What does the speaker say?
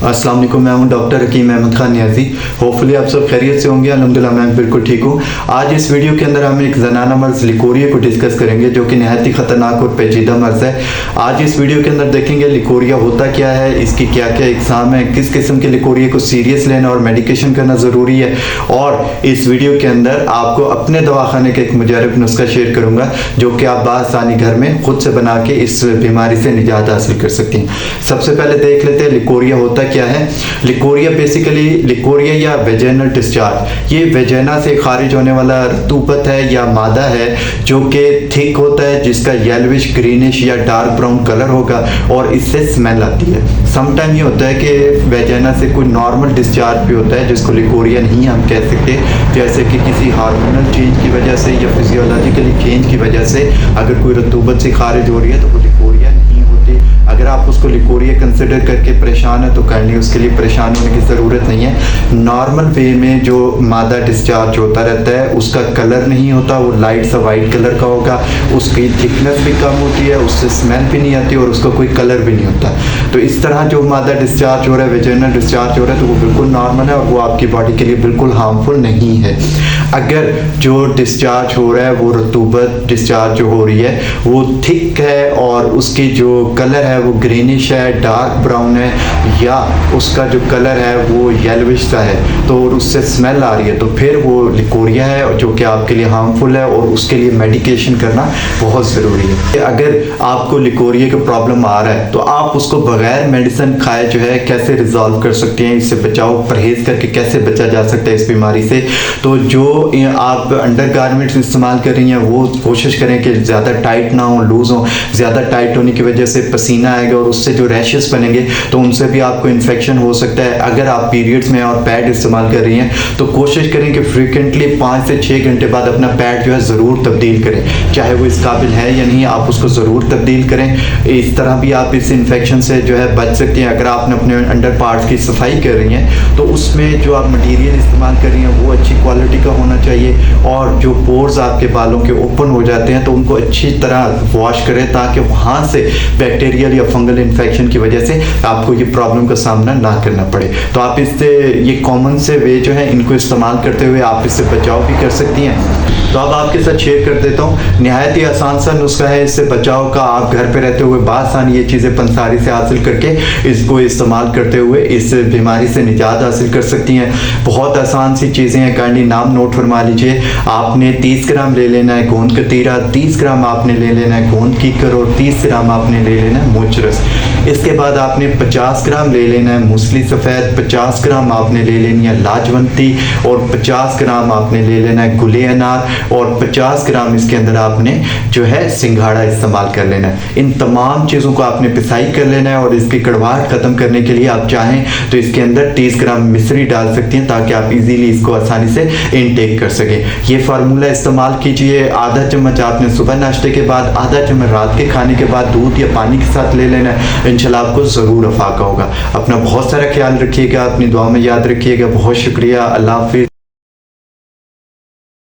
अस्सलाम वालेकुम, मैं हूं डॉक्टर हकीम अहमद खान नियाजी। होपफुली आप सब खैरियत से होंगे। अल्हम्दुलिल्लाह मैं बिल्कुल ठीक हूं। आज इस वीडियो के अंदर हम एक ज़नाना मर्ज़ लिकोरिया को डिस्कस करेंगे, जो कि नहायत ही ख़तरनाक और पेचीदा मर्ज़ है। आज इस वीडियो के अंदर देखेंगे लिकोरिया होता क्या है, इसकी क्या क्या इकसाम है, किस किस्म के लिकोरिया को सीरियस लेना और मेडिकेशन करना ज़रूरी है। और इस वीडियो के अंदर आपको अपने दवाखाने का एक मुजरब नुस्खा शेयर करूँगा, जो कि आप बासानी घर में खुद से बना के इस बीमारी से निजात हासिल कर सकती हैं। सबसे पहले देख लेते हैं लिकोरिया होता क्या है। लिकोरिया बेसिकली लिकोरिया या वेजेनल डिस्चार्ज, ये वेजेना से खारिज होने वाला रतूबत है या मादा है, जो कि थिक होता है, जिसका येलोविश ग्रीनिश या डार्क ब्राउन कलर होगा और इससे स्मेल आती है। समटाइम ये होता है कि वेजेना से कोई नॉर्मल डिस्चार्ज भी होता है, जिसको लिकोरिया नहीं हम कह सकते, जैसे कि किसी हार्मोनल चेंज की वजह से या फिजियोलॉजिकली चेंज की वजह से अगर कोई रतूबत से खारिज हो रही है तो वो लिकोरिया नहीं होती। अगर आप उसको लिकोरिया कंसिडर करके परेशान है तो करनी, उसके लिए परेशान होने की ज़रूरत नहीं है। नॉर्मल वे में जो मादा डिस्चार्ज होता रहता है उसका कलर नहीं होता, वो लाइट सा वाइट कलर का होगा, उसकी थिकनेस भी कम होती है, उससे स्मेल भी नहीं आती और उसका कोई कलर भी नहीं होता। तो इस तरह जो मादा डिस्चार्ज हो रहा है, वेजिनल डिस्चार्ज हो रहा है, तो वो बिल्कुल नॉर्मल है और वो आपकी बॉडी के लिए बिल्कुल हार्मफुल नहीं है। अगर जो डिस्चार्ज हो रहा है वो रतूबत डिस्चार्ज जो हो रही है वो थिक है और उसकी जो कलर है वो ग्रीनिश है, डार्क ब्राउन है, या उसका जो कलर है वो येलोविश सा है, तो उससे स्मेल आ रही है, तो फिर वो लिकोरिया है, जो कि आपके लिए हार्मफुल है और उसके लिए मेडिकेशन करना बहुत ज़रूरी है। अगर आपको लिकोरिया का प्रॉब्लम आ रहा है तो आप उसको बगैर मेडिसिन खाए जो है कैसे रिजॉल्व कर सकते हैं, इससे बचाव परहेज़ करके कैसे बचा जा सकता है इस बीमारी से। तो जो आप अंडर गारमेंट्स इस्तेमाल कर रही हैं वो कोशिश करें कि ज़्यादा टाइट ना हो, लूज़ हो। ज़्यादा टाइट होने की वजह से पसीना आएगा और उससे जो रैशेस बनेंगे तो उनसे भी आपको इन्फेक्शन हो सकता है। अगर आप पीरियड्स में और पैड इस्तेमाल कर रही हैं तो कोशिश करें कि फ्रिक्वेंटली 5 से 6 घंटे बाद अपना पैड जो है ज़रूर तब्दील करें, चाहे वो इस काबिल है या नहीं, आप उसको ज़रूर तब्दील करें। इस तरह भी आप इस इन्फेक्शन से जो है बच सकती हैं। अगर आपने अपने अंडर पार्ट्स की सफाई कर रही हैं तो उसमें जो आप मटीरियल इस्तेमाल कर रही हैं वो अच्छी क्वालिटी का होना चाहिए, और जो पोर्स आपके बालों के ओपन हो जाते हैं तो उनको अच्छी तरह वॉश करें, ताकि वहाँ से बैक्टीरियल या फंगल इन्फेक्शन की वजह से आपको ये प्रॉब्लम का सामना ना करना पड़े। तो आप इससे ये कॉमन से वे जो है इनको इस्तेमाल करते हुए आप इससे बचाव भी कर सकती हैं। तो अब आपके साथ शेयर कर देता हूँ, नहायत ही आसान सा नुस्खा है इससे बचाव का। आप घर पे रहते हुए बासानी ये चीज़ें पंसारी से हासिल करके इसको इस्तेमाल करते हुए इस बीमारी से निजात हासिल कर सकती हैं। बहुत आसान सी चीज़ें हैं, काइंडली नाम नोट फरमा लीजिए। आपने 30 ग्राम ले लेना है गोंद कतीरा, 30 ग्राम आपने ले लेना है गोंद कीकर और 30 ग्राम आपने ले लेना है मूंछ। इसके बाद आपने 50 ग्राम ले लेना है मूसली सफ़ेद, 50 ग्राम आपने ले लेनी है लाजवंती और 50 ग्राम आपने ले लेना है गुले अनार और 50 ग्राम इसके अंदर आपने जो है सिंघाड़ा इस्तेमाल कर लेना है। इन तमाम चीज़ों को आपने पिसाई कर लेना है और इसकी कड़वाहट ख़त्म करने के लिए आप चाहें तो इसके अंदर 30 ग्राम मिश्री डाल सकती हैं, ताकि आप इजीली इसको आसानी से इनटेक कर सकें। ये फार्मूला इस्तेमाल कीजिए। आधा चम्मच आपने सुबह नाश्ते के बाद, आधा चम्मच रात के खाने के बाद दूध या पानी के साथ ले लेना है। इंशाल्लाह आपको ज़रूर अफाका होगा। अपना बहुत सारा ख्याल रखिएगा, अपनी दुआ में याद रखिएगा। बहुत शुक्रिया। अल्लाह हाफिज़।